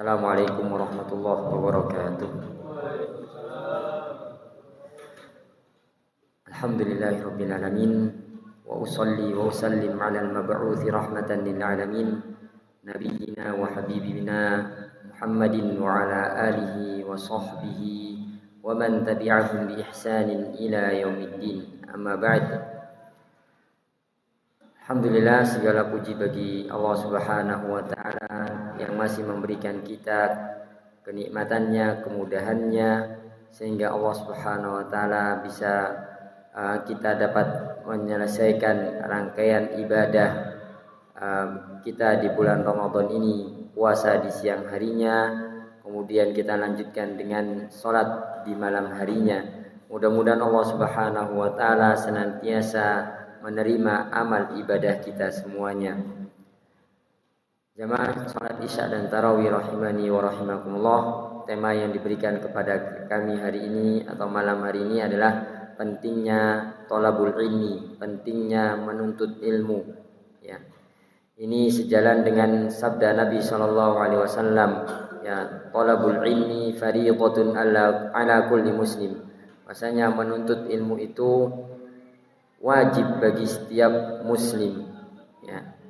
Assalamualaikum warahmatullahi wabarakatuh. Alhamdulillahirabbil alamin wa usalli wa usallim 'alal mab'uutsi rahmatan lil alamin nabiyyina wa habibina Muhammadin wa 'ala alihi wa sahbihi wa man tabi'ahum bi ihsanin ila yaumiddin. Amma ba'd. Alhamdulillah, segala puji bagi Allah Subhanahu wa taala yang masih memberikan kita kenikmatannya, kemudahannya, sehingga Allah Subhanahu wa taala bisa kita dapat menyelesaikan rangkaian ibadah kita di bulan Ramadan ini, puasa di siang harinya, kemudian kita lanjutkan dengan sholat di malam harinya. Mudah-mudahan Allah Subhanahu wa taala senantiasa menerima amal ibadah kita semuanya. Jamaah salat Isya dan Tarawih rahimani wa rahimakumullah. Tema yang diberikan kepada kami hari ini atau malam hari ini adalah pentingnya thalabul ilmi, pentingnya menuntut ilmu. Ya. Ini sejalan dengan sabda Nabi sallallahu alaihi wasallam, ya, thalabul ilmi fardhatun ala kulli muslim. Maksudnya menuntut ilmu itu wajib bagi setiap muslim. Ya.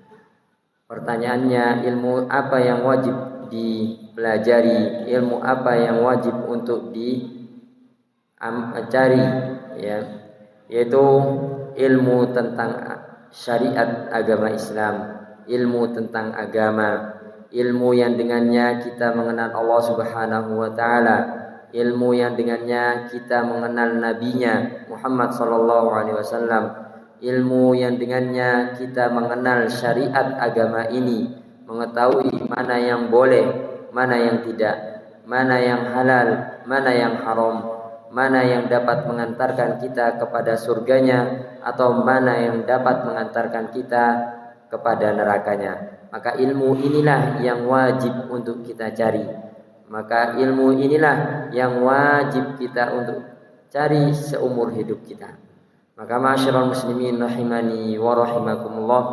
Pertanyaannya, ilmu apa yang wajib dipelajari, ilmu apa yang wajib untuk dicari, ya, yaitu ilmu tentang syariat agama Islam, ilmu tentang agama, ilmu yang dengannya kita mengenal Allah Subhanahu wa taala, ilmu yang dengannya kita mengenal nabinya Muhammad sallallahu alaihi wasallam, ilmu yang dengannya kita mengenal syariat agama ini, mengetahui mana yang boleh, mana yang tidak, mana yang halal, mana yang haram, mana yang dapat mengantarkan kita kepada surganya atau mana yang dapat mengantarkan kita kepada nerakanya. Maka ilmu inilah yang wajib untuk kita cari. Maka ilmu inilah yang wajib kita untuk cari seumur hidup kita. Maka ma'asyiral muslimin rahimani wa rahimakumullah,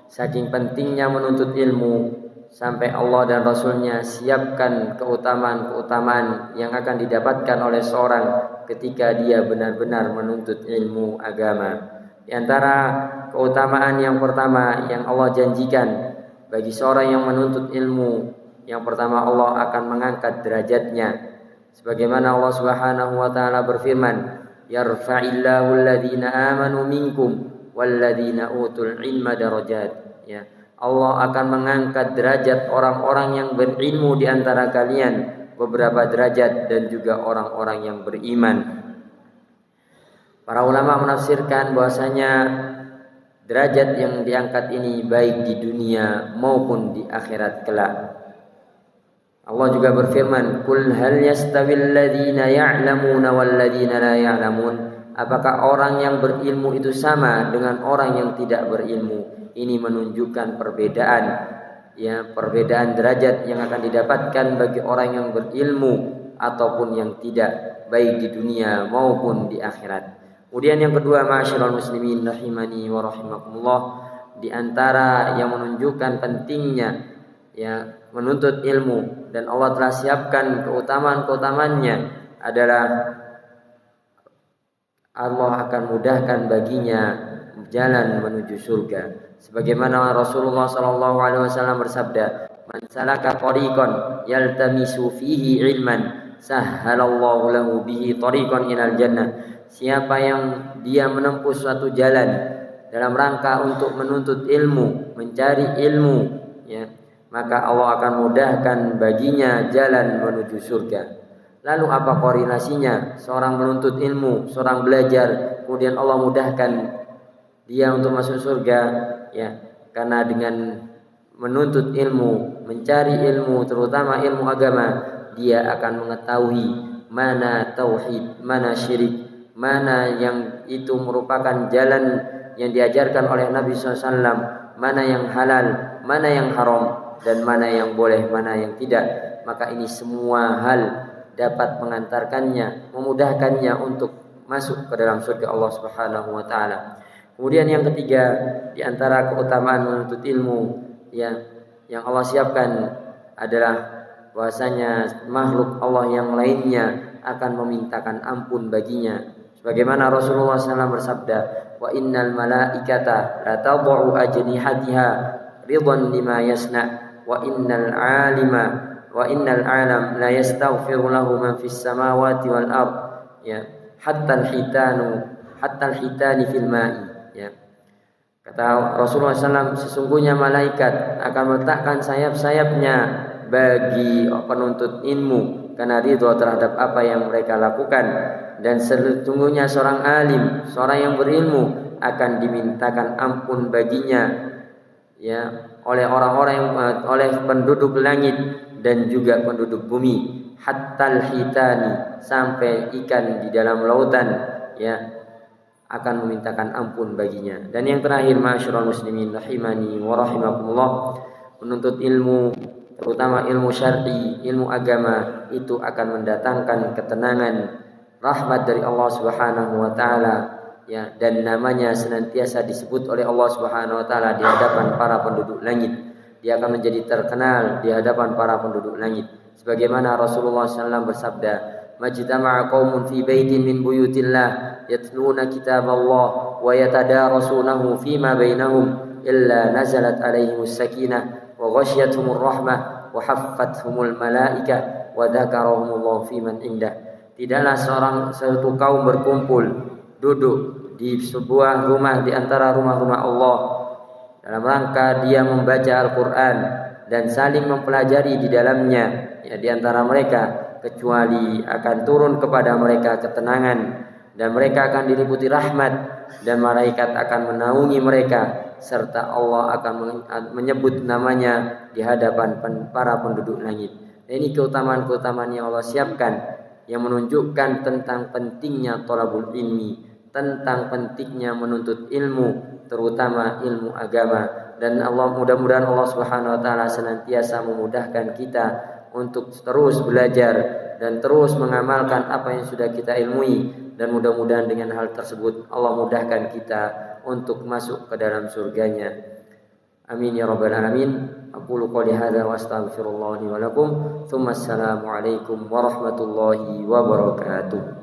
saking pentingnya menuntut ilmu sampai Allah dan Rasulnya siapkan keutamaan-keutamaan yang akan didapatkan oleh seorang ketika dia benar-benar menuntut ilmu agama. Di antara keutamaan yang pertama yang Allah janjikan bagi seorang yang menuntut ilmu, yang pertama, Allah akan mengangkat derajatnya. Sebagaimana Allah Subhanahu wa taala berfirman, "Yarfa'illahu alladhina amanu minkum walladhina utul ilma darajat." Ya, Allah akan mengangkat derajat orang-orang yang berilmu di antara kalian beberapa derajat dan juga orang-orang yang beriman. Para ulama menafsirkan bahwasanya derajat yang diangkat ini baik di dunia maupun di akhirat kelak. Allah juga berfirman, "Qul hal yastawil ladzina ya'lamuna wal ladzina la ya'lamun?" Apakah orang yang berilmu itu sama dengan orang yang tidak berilmu? Ini menunjukkan perbedaan, ya, perbedaan derajat yang akan didapatkan bagi orang yang berilmu ataupun yang tidak, baik di dunia maupun di akhirat. Kemudian yang kedua, ma'asyiral muslimin rahimani wa rahimakumullah, di antara yang menunjukkan pentingnya, ya, menuntut ilmu dan Allah telah siapkan keutamaan-keutamaannya adalah Allah akan mudahkan baginya jalan menuju surga. Sebagaimana Rasulullah sallallahu alaihi wasallam bersabda, "Man salaka tariqan yaltamisu fihi ilman, sahhalallahu lahu bihi tariqan ilal jannah." Siapa yang dia menempuh suatu jalan dalam rangka untuk menuntut ilmu, mencari ilmu, ya, maka Allah akan mudahkan baginya jalan menuju surga. Lalu apa korelasinya seorang menuntut ilmu, seorang belajar, kemudian Allah mudahkan dia untuk masuk surga? Ya, karena dengan menuntut ilmu, mencari ilmu, terutama ilmu agama, dia akan mengetahui mana tauhid, mana syirik, mana yang itu merupakan jalan yang diajarkan oleh Nabi SAW, mana yang halal, mana yang haram, dan mana yang boleh, mana yang tidak. Maka ini semua hal dapat mengantarkannya, memudahkannya untuk masuk ke dalam surga Allah Subhanahu wa taala. Kemudian yang ketiga, di antara keutamaan menuntut ilmu, ya, yang Allah siapkan adalah bahwasanya makhluk Allah yang lainnya akan memintakan ampun baginya. Sebagaimana Rasulullah SAW bersabda, wa innal malaikata la tad'u ajnihatiha ridwan lima yasna wa innal alam la yastaghfiru lahu man fis samawati wal ard, ya, hatta al hitani fil ma'i, ya. Kata Rasulullah SAW, sesungguhnya malaikat akan meletakkan sayap-sayapnya bagi penuntut ilmu karena ridho terhadap apa yang mereka lakukan, dan sesungguhnya seorang alim, seorang yang berilmu akan dimintakan ampun baginya, ya, oleh orang-orang yang oleh penduduk langit dan juga penduduk bumi, hattal hitani, sampai ikan di dalam lautan, ya, akan memintakan ampun baginya. Dan yang terakhir, ma'asyiral muslimin rahimani wa rahimakumullah, menuntut ilmu, terutama ilmu syar'i, ilmu agama, itu akan mendatangkan ketenangan, rahmat dari Allah Subhanahu wa taala, ya, dan namanya senantiasa disebut oleh Allah Subhanahu wa taala di hadapan para penduduk langit. Dia akan menjadi terkenal di hadapan para penduduk langit. Sebagaimana Rasulullah SAW bersabda, majtama'a qaumun fi baitin min buyutillah yatluna kitaballah wa yatadarasunahu fima bainahum illa nazalat alaihimus sakinah wa ghasyiyatuhumur rahmah wa haffathumul malaikah wa dzakarahumullahu fiman indah. Tidaklah satu kaum berkumpul duduk di sebuah rumah di antara rumah-rumah Allah dalam rangka dia membaca Al-Quran dan saling mempelajari di dalamnya, ya, di antara mereka, kecuali akan turun kepada mereka ketenangan, dan mereka akan diliputi rahmat, dan malaikat akan menaungi mereka, serta Allah akan menyebut namanya di hadapan para penduduk langit. Dan ini keutamaan-keutamaan yang Allah siapkan, yang menunjukkan tentang pentingnya thalabul ilmi, tentang pentingnya menuntut ilmu, terutama ilmu agama. Dan Allah, mudah-mudahan Allah Subhanahu wa taala senantiasa memudahkan kita untuk terus belajar dan terus mengamalkan apa yang sudah kita ilmui, dan mudah-mudahan dengan hal tersebut Allah mudahkan kita untuk masuk ke dalam surganya. Amin ya rabbal alamin. Aqulu qouli hadza wa astaghfirullah li wa lakum. Tsumma assalamu alaikum warahmatullahi wabarakatuh.